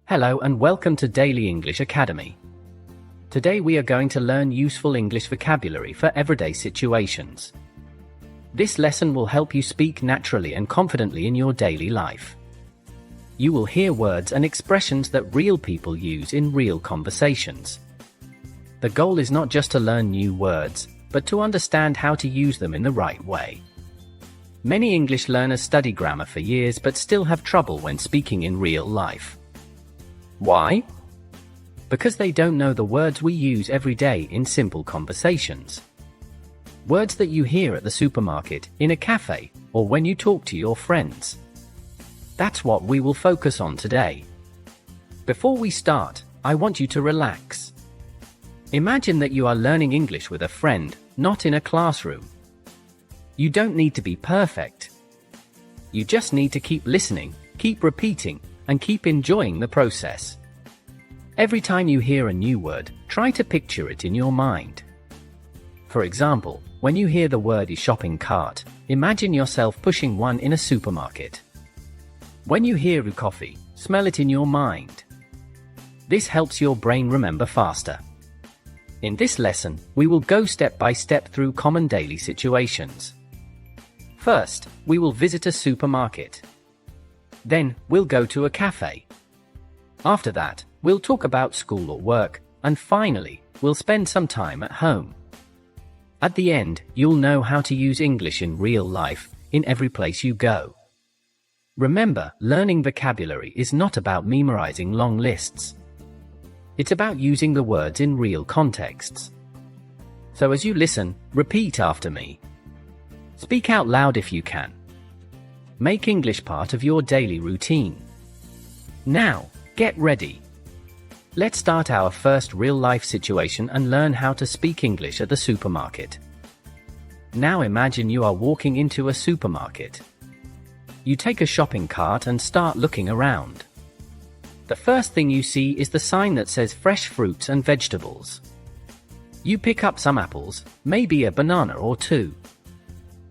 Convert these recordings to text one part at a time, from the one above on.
Hello and welcome to Daily English Academy. Today we are going to learn useful English vocabulary for everyday situations. This lesson will help you speak naturally and confidently in your daily life. You will hear words and expressions that real people use in real conversations. The goal is not just to learn new words, but to understand how to use them in the right way. Many English learners study grammar for years but still have trouble when speaking in real life. Why? Because they don't know the words we use every day in simple conversations. Words that you hear at the supermarket, in a cafe, or when you talk to your friends. That's what we will focus on today. Before we start, I want you to relax. Imagine that you are learning English with a friend, not in a classroom. You don't need to be perfect. You just need to keep listening, keep repeating, and keep enjoying the process. Every time you hear a new word, try to picture it in your mind. For example, when you hear the word shopping cart, imagine yourself pushing one in a supermarket. When you hear coffee, smell it in your mind. This helps your brain remember faster. In this lesson, we will go step by step through common daily situations. First, we will visit a supermarket. Then, we'll go to a cafe. After that, we'll talk about school or work, and finally, we'll spend some time at home. At the end, you'll know how to use English in real life, in every place you go. Remember, learning vocabulary is not about memorizing long lists. It's about using the words in real contexts. So as you listen, repeat after me. Speak out loud if you can. Make English part of your daily routine. Now, get ready. Let's start our first real-life situation and learn how to speak English at the supermarket. Now imagine you are walking into a supermarket. You take a shopping cart and start looking around. The first thing you see is the sign that says fresh fruits and vegetables. You pick up some apples, maybe a banana or two.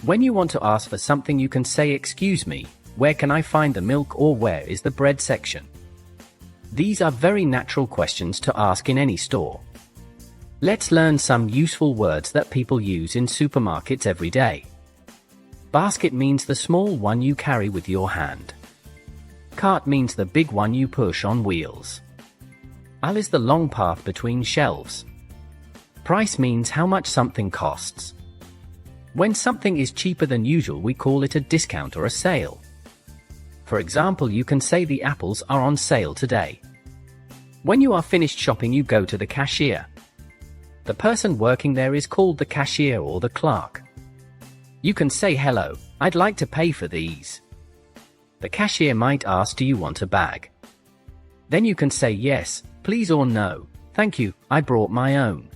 When you want to ask for something, you can say, "Excuse me, where can I find the milk?" or "Where is the bread section?" These are very natural questions to ask in any store. Let's learn some useful words that people use in supermarkets every day. Basket means the small one you carry with your hand. Cart means the big one you push on wheels. Aisle is the long path between shelves. Price means how much something costs. When something is cheaper than usual, we call it a discount or a sale. For example, you can say the apples are on sale today. When you are finished shopping, you go to the cashier. The person working there is called the cashier or the clerk. You can say, "Hello, I'd like to pay for these." The cashier might ask, "Do you want a bag?" Then you can say, "Yes, please," or "No, thank you, I brought my own."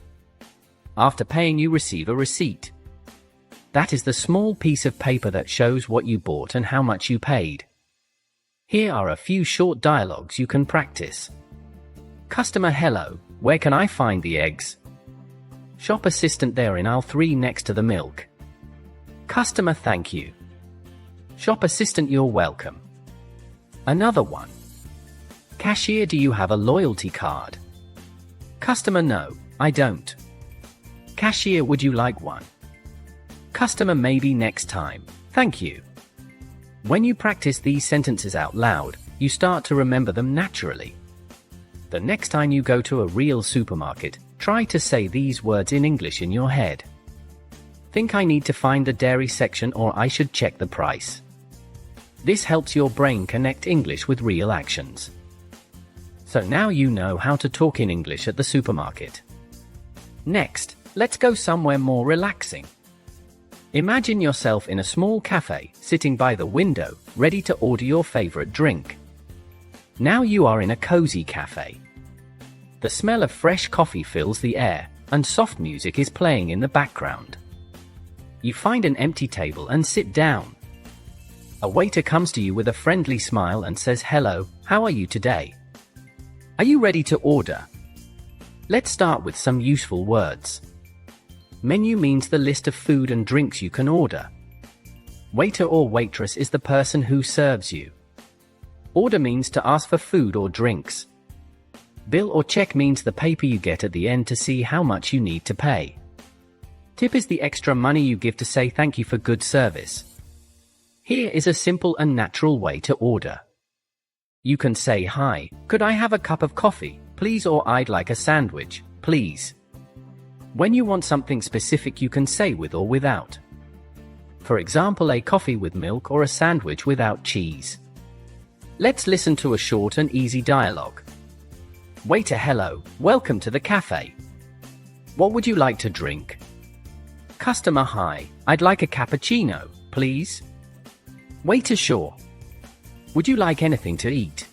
After paying, you receive a receipt. That is the small piece of paper that shows what you bought and how much you paid. Here are a few short dialogues you can practice. Customer: "Hello, where can I find the eggs?" Shop assistant: "There in aisle 3 next to the milk." Customer: "Thank you." Shop assistant: "You're welcome." Another one. Cashier: "Do you have a loyalty card?" Customer: "No, I don't." Cashier: "Would you like one?" Customer: "Maybe next time, thank you." When you practice these sentences out loud, you start to remember them naturally. The next time you go to a real supermarket, try to say these words in English in your head. Think, "I need to find the dairy section," or "I should check the price." This helps your brain connect English with real actions. So now you know how to talk in English at the supermarket. Next, let's go somewhere more relaxing. Imagine yourself in a small cafe, sitting by the window, ready to order your favorite drink. Now you are in a cozy cafe. The smell of fresh coffee fills the air, and soft music is playing in the background. You find an empty table and sit down. A waiter comes to you with a friendly smile and says, "Hello, how are you today? Are you ready to order?" Let's start with some useful words. Menu means the list of food and drinks you can order. Waiter or waitress is the person who serves you. Order means to ask for food or drinks. Bill or check means the paper you get at the end to see how much you need to pay. Tip is the extra money you give to say thank you for good service. Here is a simple and natural way to order. You can say, "Hi, could I have a cup of coffee, please?" or "I'd like a sandwich, please." When you want something specific, you can say with or without. For example, a coffee with milk or a sandwich without cheese. Let's listen to a short and easy dialogue. Waiter: "Hello, welcome to the cafe. What would you like to drink?" Customer: "Hi, I'd like a cappuccino, please." Waiter: "Sure. Would you like anything to eat?"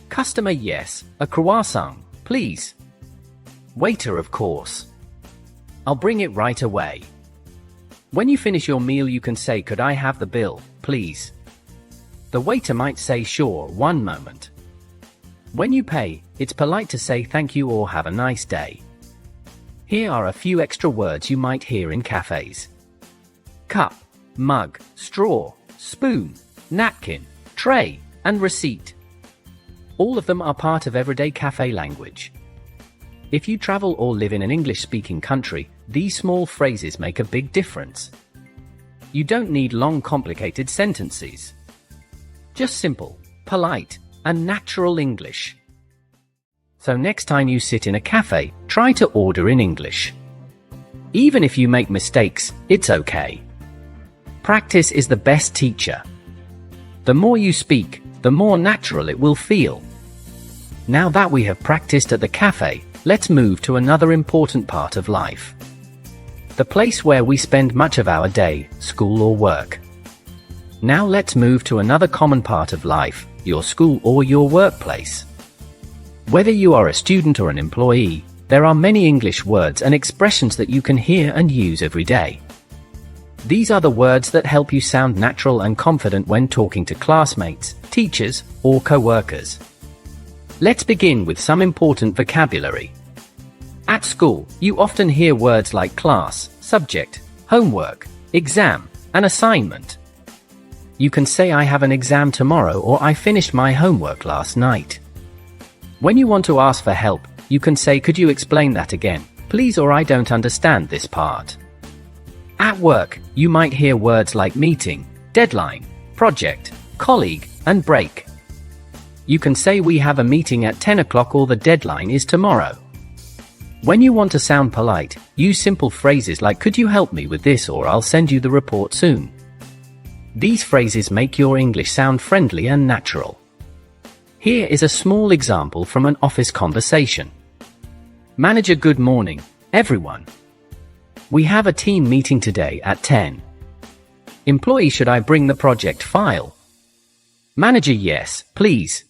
Customer: "Yes, a croissant, please." Waiter: "Of course. I'll bring it right away." When you finish your meal, you can say, "Could I have the bill, please?" The waiter might say, "Sure, one moment." When you pay, it's polite to say thank you or have a nice day. Here are a few extra words you might hear in cafes. Cup, mug, straw, spoon, napkin, tray, and receipt. All of them are part of everyday cafe language. If you travel or live in an English-speaking country, these small phrases make a big difference. You don't need long, complicated sentences. Just simple, polite, and natural English. So next time you sit in a cafe, try to order in English. Even if you make mistakes, it's okay. Practice is the best teacher. The more you speak, the more natural it will feel. Now that we have practiced at the cafe, let's move to another important part of life. The place where we spend much of our day, school or work. Now let's move to another common part of life, your school or your workplace. Whether you are a student or an employee, there are many English words and expressions that you can hear and use every day. These are the words that help you sound natural and confident when talking to classmates, teachers, or co-workers. Let's begin with some important vocabulary. At school, you often hear words like class, subject, homework, exam, and assignment. You can say, "I have an exam tomorrow," or "I finished my homework last night." When you want to ask for help, you can say, "Could you explain that again, please?" or "I don't understand this part." At work, you might hear words like meeting, deadline, project, colleague, and break. You can say, "We have a meeting at 10 o'clock," or "The deadline is tomorrow." When you want to sound polite, use simple phrases like, "Could you help me with this?" or "I'll send you the report soon." These phrases make your English sound friendly and natural. Here is a small example from an office conversation. Manager: "Good morning, everyone. We have a team meeting today at 10. Employee: "Should I bring the project file?" Manager: "Yes, please.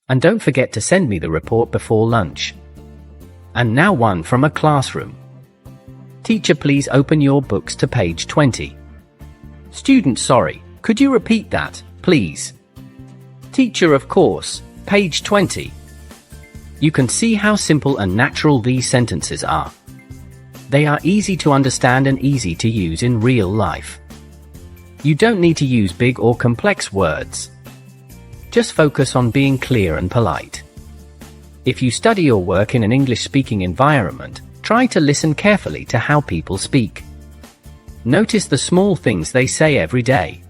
And don't forget to send me the report before lunch." And now one from a classroom. Teacher: "Please open your books to page 20. Student: "Sorry, could you repeat that, please?" Teacher: "Of course, page 20. You can see how simple and natural these sentences are. They are easy to understand and easy to use in real life. You don't need to use big or complex words. Just focus on being clear and polite. If you study or work in an English-speaking environment, try to listen carefully to how people speak. Notice the small things they say every day.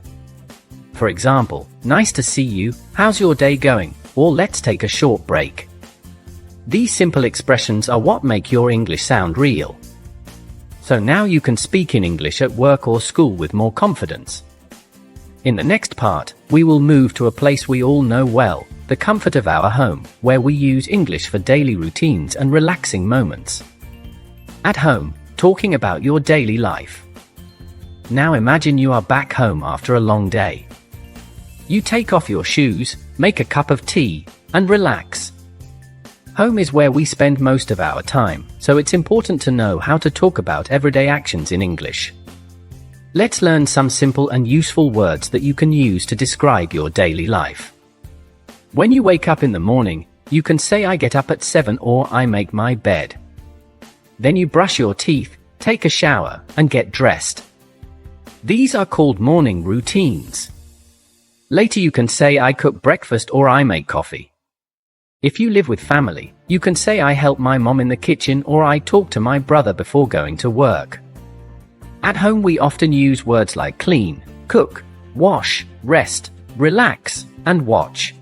For example, "Nice to see you," "How's your day going?" or "Let's take a short break." These simple expressions are what make your English sound real. So now you can speak in English at work or school with more confidence. In the next part, we will move to a place we all know well, the comfort of our home, where we use English for daily routines and relaxing moments. At home, talking about your daily life. Now imagine you are back home after a long day. You take off your shoes, make a cup of tea, and relax. Home is where we spend most of our time, so it's important to know how to talk about everyday actions in English. Let's learn some simple and useful words that you can use to describe your daily life. When you wake up in the morning, you can say, "I get up at 7," or "I make my bed." Then you brush your teeth, take a shower, and get dressed. These are called morning routines. Later you can say I cook breakfast or I make coffee. If you live with family, you can say I help my mom in the kitchen or I talk to my brother before going to work. At home we often use words like clean, cook, wash, rest, relax, and watch.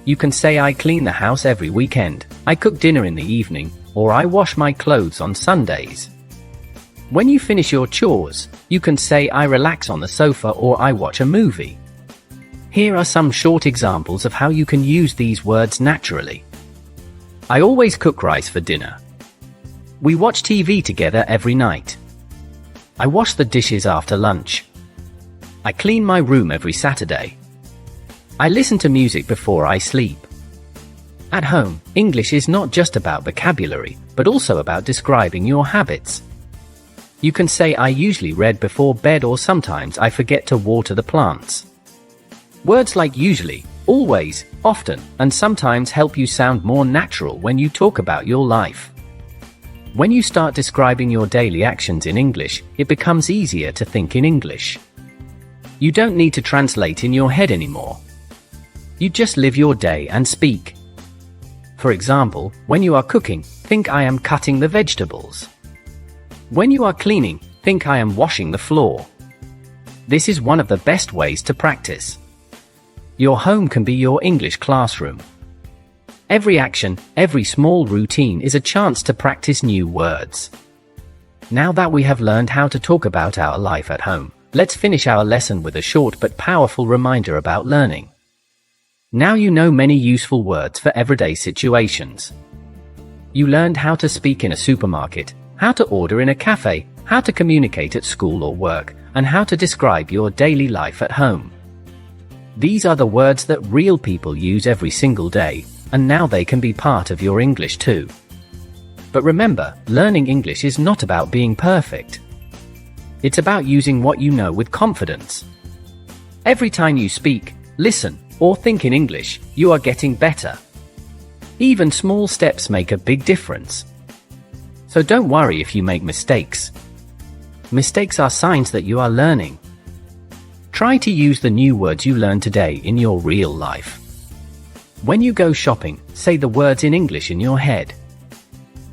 You can say I clean the house every weekend, I cook dinner in the evening, or I wash my clothes on Sundays. When you finish your chores, you can say I relax on the sofa or I watch a movie. Here are some short examples of how you can use these words naturally. I always cook rice for dinner. We watch TV together every night. I wash the dishes after lunch. I clean my room every Saturday. I listen to music before I sleep. At home, English is not just about vocabulary, but also about describing your habits. You can say I usually read before bed or sometimes I forget to water the plants. Words like usually, always, often, and sometimes help you sound more natural when you talk about your life. When you start describing your daily actions in English, it becomes easier to think in English. You don't need to translate in your head anymore. You just live your day and speak. For example, when you are cooking, think I am cutting the vegetables. When you are cleaning, think I am washing the floor. This is one of the best ways to practice. Your home can be your English classroom. Every action, every small routine is a chance to practice new words. Now that we have learned how to talk about our life at home, let's finish our lesson with a short but powerful reminder about learning. Now you know many useful words for everyday situations. You learned how to speak in a supermarket, how to order in a cafe, how to communicate at school or work, and how to describe your daily life at home. These are the words that real people use every single day, and now they can be part of your English too. But remember, learning English is not about being perfect. It's about using what you know with confidence. Every time you speak, listen, or think in English, you are getting better. Even small steps make a big difference. So don't worry if you make mistakes. Mistakes are signs that you are learning. Try to use the new words you learned today in your real life. When you go shopping, say the words in English in your head.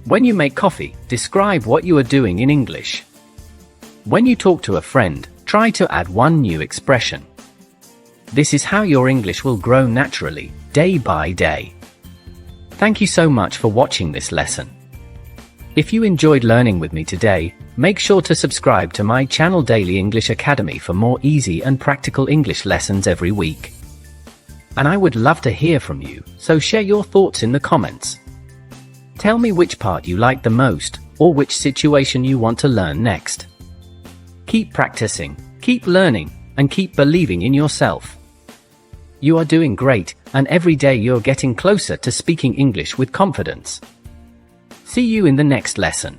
When you make coffee, describe what you are doing in English. When you talk to a friend, try to add one new expression. This is how your English will grow naturally, day by day. Thank you so much for watching this lesson. If you enjoyed learning with me today, make sure to subscribe to my channel Daily English Academy for more easy and practical English lessons every week. And I would love to hear from you, so share your thoughts in the comments. Tell me which part you like the most, or which situation you want to learn next. Keep practicing, keep learning, and keep believing in yourself. You are doing great, and every day you're getting closer to speaking English with confidence. See you in the next lesson.